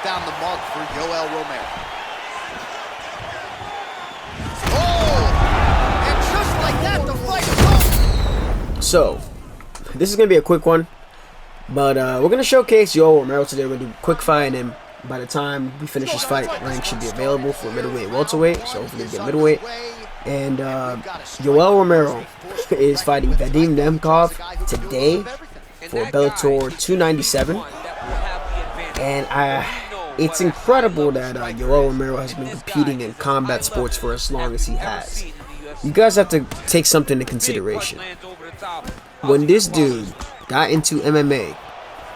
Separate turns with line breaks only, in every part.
found the mark for Yoel Romero. Oh! And just like that, the fight is over.
So, this is going to be a quick one. But we're going to showcase Yoel Romero today. We're going to do a quick fight, and by the time we finish this fight, rank should be available for middleweight, welterweight. So hopefully we get middleweight. And Yoel Romero is fighting Vadim Nemkov today for Bellator 297. And it's incredible that Yoel Romero has been competing in combat sports for as long as he has. You guys have to take something into consideration. When this dude got into MMA,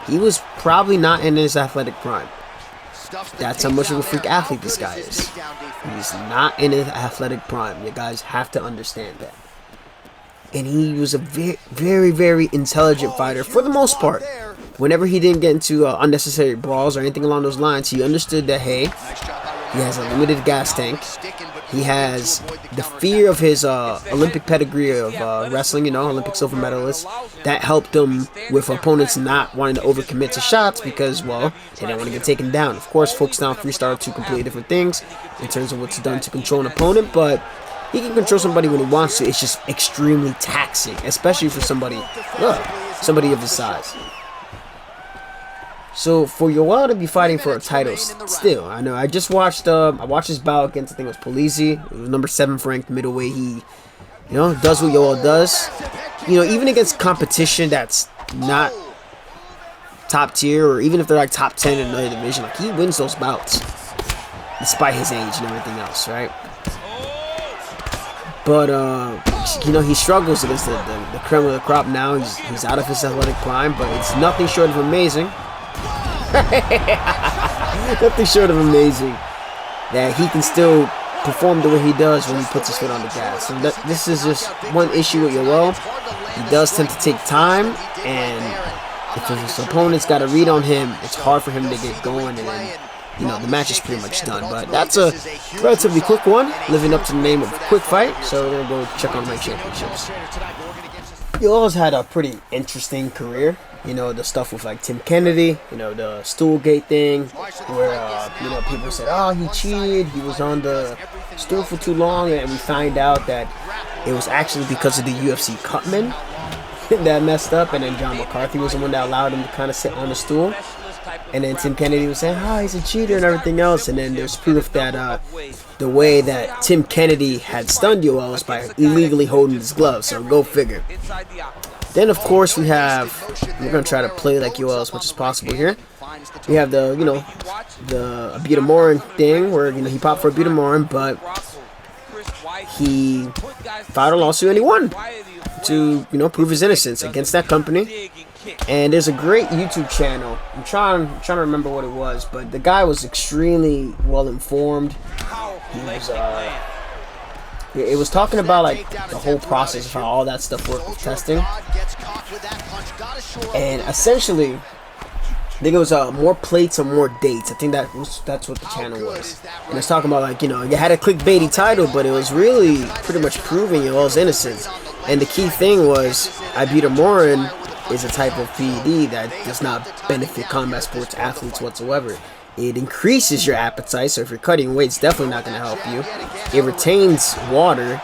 he was probably not in his athletic prime. That's how much of a freak athlete this guy is. He's not in his athletic prime. You guys have to understand that. And he was a very, very intelligent fighter for the most part. Whenever he didn't get into unnecessary brawls or anything along those lines, he understood that, hey, he has a limited gas tank. He has the fear of his Olympic pedigree of wrestling, you know, Olympic silver medalist. That helped him with opponents not wanting to overcommit to shots because, well, they didn't want to get taken down. Of course, folkstyle and freestyle are two completely different things in terms of what's done to control an opponent, but he can control somebody when he wants to. It's just extremely taxing, especially for somebody of his size. So for Yoel to be fighting for a title still, I know I just watched I watched his bout against, I think it was Polizzi. It was number 7th ranked middleweight. He, you know, does what Yoel does. You know, even against competition that's not top tier, or even if they're like top 10 in another division, like he wins those bouts despite his age and everything else, right? But you know, he struggles against the creme of the crop now. He's out of his athletic prime, but it's nothing short of amazing. Nothing short of amazing that he can still perform the way he does when he puts his foot on the gas. And this is just one issue with Yoel. He does tend to take time, and if his opponent's got a read on him, it's hard for him to get going, and then, you know, the match is pretty much done. But that's a relatively quick one, living up to the name of a quick fight. So we're gonna go check on my championships. Yoel's had a pretty interesting career. You know, the stuff with like Tim Kennedy, you know, the Stoolgate thing, where, you know, people said, oh, he cheated, he was on the stool for too long, and we find out that it was actually because of the UFC cutman that messed up, and then John McCarthy was the one that allowed him to kind of sit on the stool. And then Tim Kennedy was saying, oh, he's a cheater and everything else. And then there's proof that the way that Tim Kennedy had stunned Yoel was by illegally holding his gloves. So go figure. Then, of course, we're going to try to play like Yoel as much as possible here. We have the, you know, the Abita Morin thing where, you know, he popped for Abita Morin, but he filed a lawsuit and he won to, you know, prove his innocence against that company. And there's a great YouTube channel. I'm trying to remember what it was, but the guy was extremely well informed. He was it was talking about like the whole process of how all that stuff worked with testing. And essentially, I think it was more plates or more dates. I think that's what the channel was. And it's talking about, like, you know, you had a clickbaity title, but it was really pretty much proving Yoel's innocence. And the key thing was Abita Morin is a type of PED that does not benefit combat sports athletes whatsoever. It increases your appetite, so if you're cutting weight, it's definitely not going to help you. It retains water,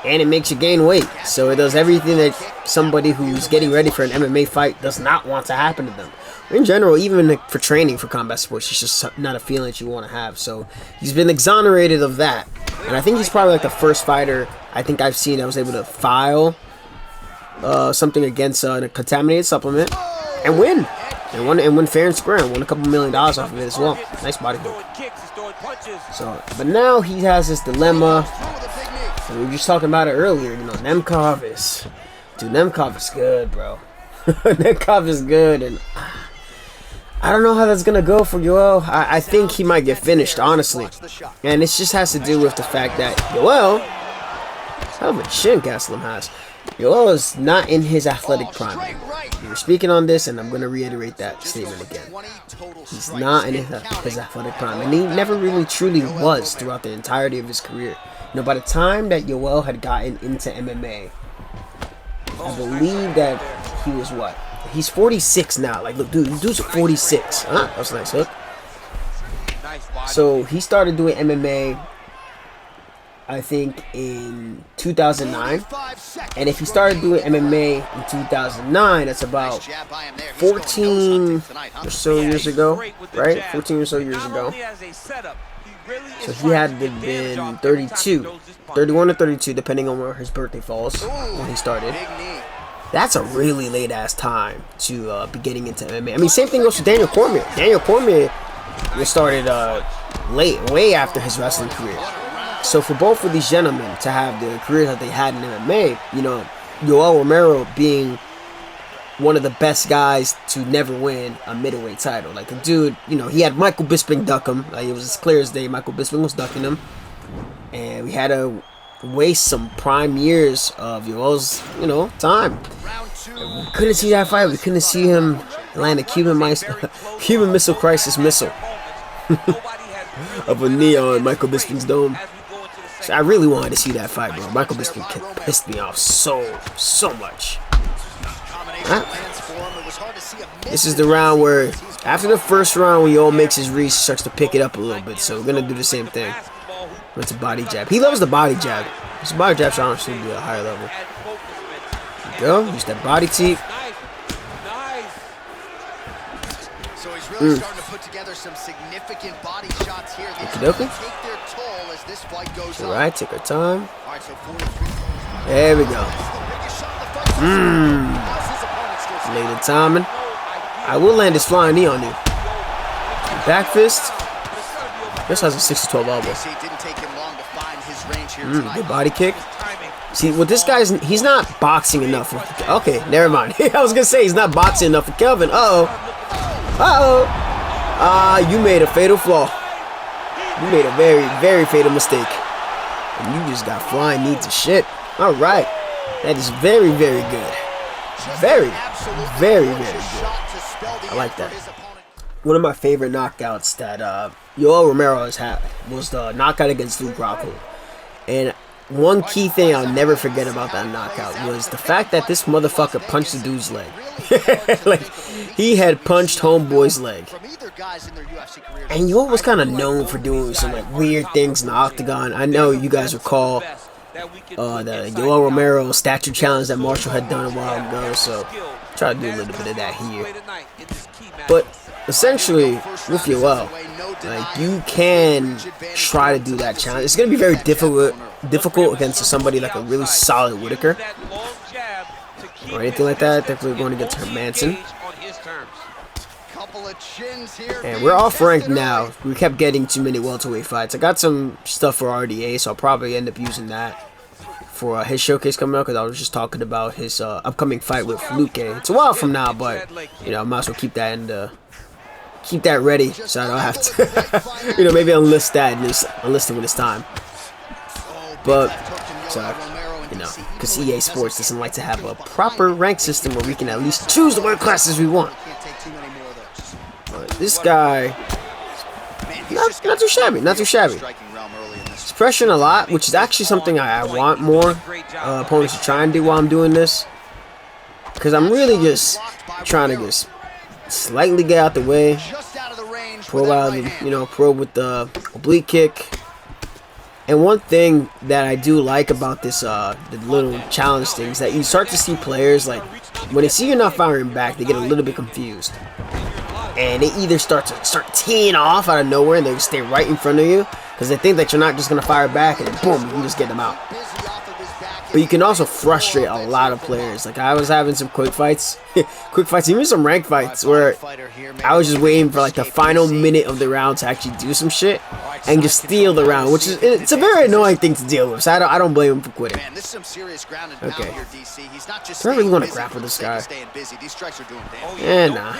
and it makes you gain weight. So it does everything that somebody who's getting ready for an MMA fight does not want to happen to them. In general, even for training for combat sports, it's just not a feeling that you want to have. So he's been exonerated of that. And I think he's probably like the first fighter I think I've seen that was able to file something against a contaminated supplement and win. And win fair and square, and won a couple $1 million off of it as well. Nice body build. So, but now he has this dilemma. And we were just talking about it earlier. You know, Nemkov is good, bro. Nemkov is good, and I don't know how that's gonna go for Yoel. I think he might get finished, honestly. And it just has to do with the fact that Yoel, hell of a chin Gastelum has. Yoel is not in his athletic prime anymore. We were speaking on this, and I'm going to reiterate that statement again. He's not in his athletic prime, and he never really truly was throughout the entirety of his career. You know, by the time that Yoel had gotten into MMA, I believe that he was what? He's 46 now. Like, look, dude's 46. Huh? That was a nice hook. So he started doing MMA, I think, in 2009. And if he started doing MMA in 2009, that's about 14 or so years ago, right? 14 or so years ago. So he had to have been 32, 31 or 32, depending on where his birthday falls when he started. That's a really late ass time to be getting into MMA. I mean, same thing goes to Daniel Cormier. Daniel Cormier was started late, way after his wrestling career. So for both of these gentlemen to have the careers that they had in MMA, you know, Yoel Romero being one of the best guys to never win a middleweight title. Like, the dude, you know, he had Michael Bisping duck him. Like, it was as clear as day. Michael Bisping was ducking him. And we had to waste some prime years of Yoel's, you know, time. We couldn't see that fight. We couldn't see him land a Cuban Missile Crisis missile of a knee on Michael Bisping's dome. So I really wanted to see that fight, bro. Michael Bisping pissed me off so much. This is the round where, after the first round, when Yoel makes his reach, starts to pick it up a little bit. So we're gonna do the same thing. Went to body jab. He loves the body jab. His body jab should honestly be at a higher level. There you go. Use that body teep.
So he's really starting to put together some significant body shots here. They take their toll as this fight goes on.
Alright, take our time. There we go. Later timing. I will land this flying knee on you. Back fist. This has a 6-12 elbow. Good body kick. See, with this guy's, he's not boxing enough. Okay, never mind. I was gonna say he's not boxing enough for Kelvin. You made a fatal flaw. You made a very fatal mistake. And you just got flying knee to shit. All right, that is very good. Very good. I like that. One of my favorite knockouts that Yoel Romero has had was the knockout against Luke Rockhold. And one key thing I'll never forget about that knockout was the fact that this motherfucker punched the dude's leg. Like, he had punched homeboy's leg. And Yoel was kind of known for doing some like weird things in the octagon. I know you guys recall the Yoel Romero statue challenge that Marshall had done a while ago, so try to do a little bit of that here. But essentially, with Yoel, like, you can try to do that challenge. It's going to be very difficult against somebody like a really solid Whitaker or anything like that. I think we're going against Hermanson. And we're off ranked now. We kept getting too many welterweight fights. I got some stuff for RDA, so I'll probably end up using that for his showcase coming up, because I was just talking about his upcoming fight with Luke. It's a while from now, but you know, I might as well keep that ready, so I don't have to, you know, maybe enlist it when it's time. But so, you know, because EA Sports doesn't like to have a proper rank system where we can at least choose the weight classes we want. But this guy, not too shabby. He's pressuring a lot, which is actually something I want more opponents to try and do while I'm doing this, because I'm really just trying to just slightly get out the way, probe with the oblique kick. And one thing that I do like about this the little challenge thing is that you start to see players, like, when they see you're not firing back, they get a little bit confused, and they either start teeing off out of nowhere and they just stay right in front of you because they think that you're not just gonna fire back, and then boom, you can just get them out. But you can also frustrate a lot of players. Like, I was having some quick fights, even some ranked fights, where I was just waiting for like the final minute of the round to actually do some shit and just steal the round, which is, it's a very annoying thing to deal with. So I don't blame him for quitting. Okay. Do I really want to grapple this guy? Yeah, nah.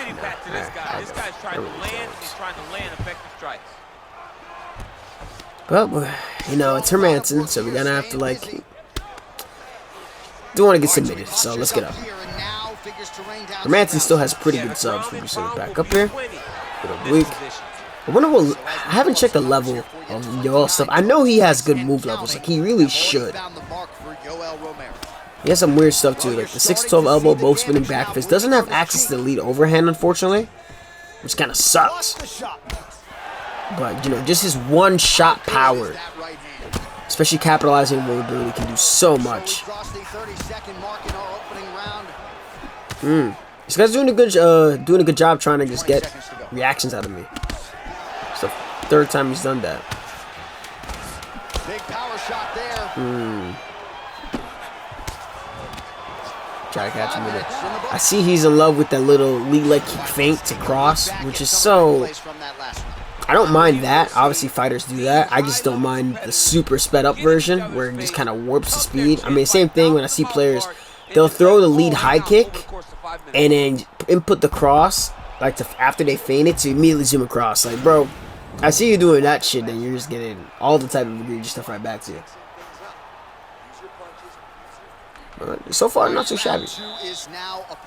Well, you know, it's Hermanson, so we're gonna have to, like, do want to get submitted, so let's get up. Hermanson still has pretty good subs. We'll just back up here. Good oblique. I haven't checked the level of Yoel stuff. I know he has good move levels. Like, he really should. He has some weird stuff too, like the 6-12 elbow, both spinning back fist. Doesn't have access to the lead overhand, unfortunately, which kind of sucks. But, you know, just his one-shot power, especially capitalizing on mobility, can do so much. This guy's doing a good job trying to just get reactions out of me. It's the third time he's done that.
Big power shot there.
Try to catch him with it. I see he's in love with that little lead leg kick feint to cross, which is so... I don't mind that. Obviously, fighters do that. I just don't mind the super sped up version where it just kind of warps the speed. I mean, same thing when I see players, they'll throw the lead high kick and then input the cross, like after they feint it, to immediately zoom across. Like, bro, I see you doing that shit, then you're just getting all the type of egregious stuff right back to you. So far, not so shabby.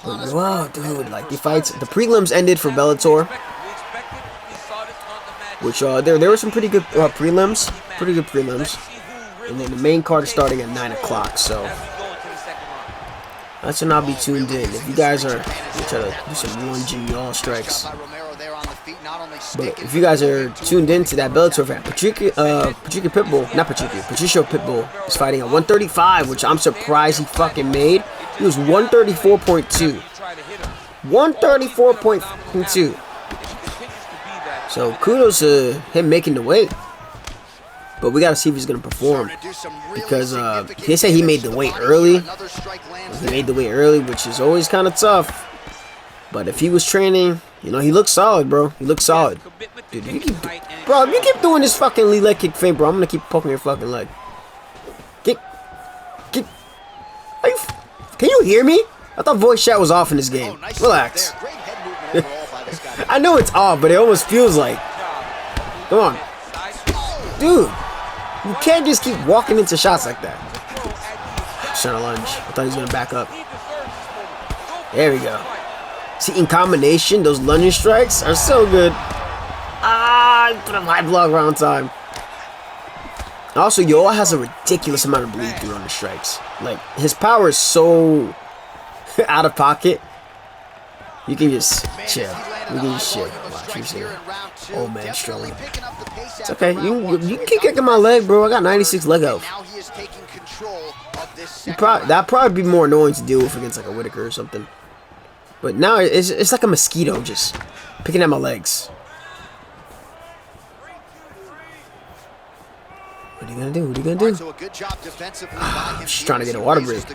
But, wow, dude, like the fights, the prelims ended for Bellator, which there were some pretty good prelims, and then the main card is starting at 9 o'clock. So that should not be tuned in. If you guys are trying to do some lunging Yoel strikes, but if you guys are tuned into that Bellator fan, Patricio Pitbull is fighting at 135, which I'm surprised he fucking made. He was 134.2. 134.2. So kudos to him making the weight. But we gotta see if he's gonna perform, because they say he made the weight early. He made the weight early, which is always kind of tough. But if he was training, you know, he looks solid, bro. He looks solid. Dude, if you keep doing this fucking lead leg kick feint, bro, I'm gonna keep poking your fucking leg. Can you hear me? I thought voice chat was off in this game. Relax. I know it's off, but it almost feels like. Come on. Dude, you can't just keep walking into shots like that. Trying to lunge. I thought he was gonna back up. There we go. See, in combination, those lunging strikes are so good. I put up high block round time. Also, Yoel has a ridiculous amount of bleed through on the strikes. Like, his power is so out of pocket. You can just chill. You can just chill. Watch, you see. Oh man, struggling. It's okay. You can keep kicking my leg, bro. I got 96 leg health. That'd probably be more annoying to deal with against like a Whitaker or something. But now it's like a mosquito just picking at my legs. What are you gonna do? What are you gonna do? I'm just trying to get a water break.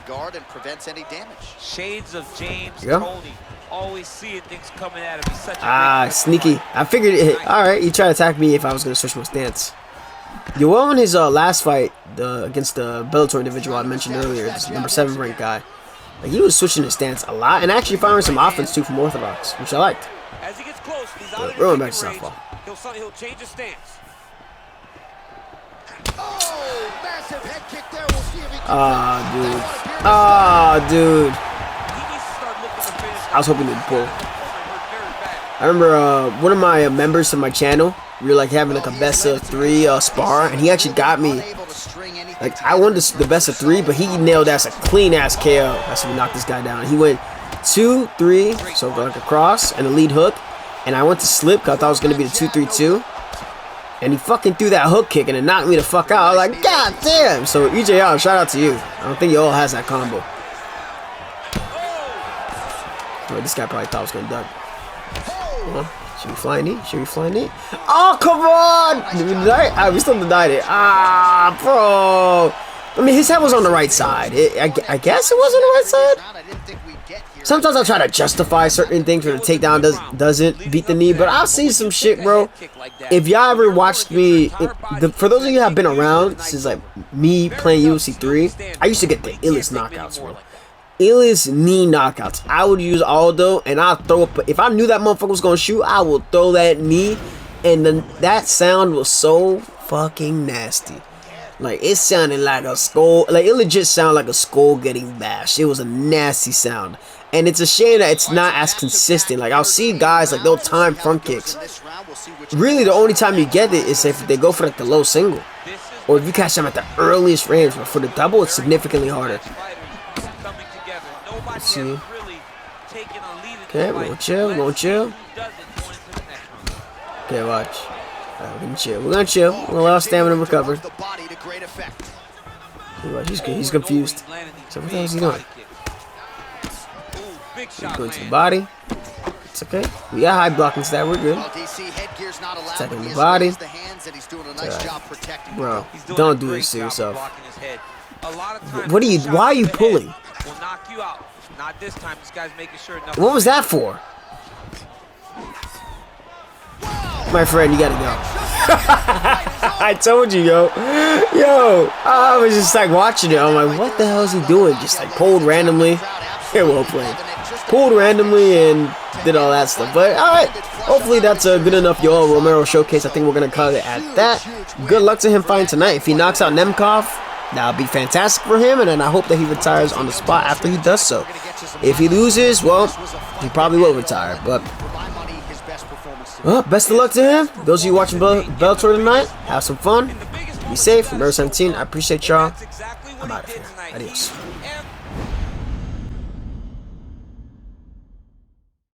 Shades of James Tony. Always see things coming at him. He's such a
sneaky. I figured it. All right, he tried to attack me if I was gonna switch my stance. Yoel in his last fight against the Bellator individual I mentioned earlier, this number 7 ranked guy, like, he was switching his stance a lot and actually firing some offense too from Orthodox, which I liked.
As he gets close, he's
out of going back to southpaw.
He'll change his stance.
Dude. I was hoping he'd pull. I remember one of my members of my channel, we were like having like a best of 3 spar, and he actually got me. Like, I wanted the best of 3, but he nailed that as a clean ass KO. That's when we knocked this guy down. He went 2-3, so like a cross and a lead hook, and I went to slip because I thought it was gonna be the 2-3-2. And he fucking threw that hook kick and it knocked me the fuck out. I was like, God damn! So EJR, shout out to you. I don't think Yoel has that combo. Oh, this guy probably thought I was gonna duck. Should we fly knee? Should we fly knee? Oh, come on! Did we deny it? We still denied it. Bro. I mean, his head was on the right side. I guess it was on the right side. Sometimes I try to justify certain things when the takedown doesn't beat the knee, but I've seen some shit, bro. If y'all ever watched me, for those of you who have been around since like me playing UFC 3, I used to get the illest knockouts, bro. Illest knee knockouts. I would use Aldo, and I'd throw up. If I knew that motherfucker was gonna shoot, I would throw that knee, and then that sound was so fucking nasty. Like, it sounded like a skull. Like, it legit sounded like a skull getting bashed. It was a nasty sound. And it's a shame that it's not as consistent. Like, I'll see guys, like, they'll time front kicks. Really, the only time you get it is if they go for, like, the low single. Or if you catch them at the earliest range. But for the double, it's significantly harder. Let's see. Okay, we're gonna chill. Okay, watch. We're gonna chill. We're gonna chill. We'll allow stamina to recover. He's confused. So what the hell is he doing? He's going to the body. It's okay. We got high blocking stat. We're good. Attacking the body. Bro, don't do this to yourself. What are you? Why are you pulling? What was that for? My friend, you gotta go. I told you, yo. I was just like watching it. I'm like, what the hell is he doing? Just like pulled randomly. Well played. Pulled randomly and did all that stuff. But alright, hopefully that's a good enough Yoel Romero showcase. I think we're gonna cut it at that. Good luck to him fighting tonight. If he knocks out Nemkov, that'll be fantastic for him, and then I hope that he retires on the spot after he does so. If he loses, well, he probably will retire. But well, best of luck to him. Those of you watching Bellator tonight, have some fun. Be safe. Remember 17. I appreciate y'all. I'm out of here. Adios.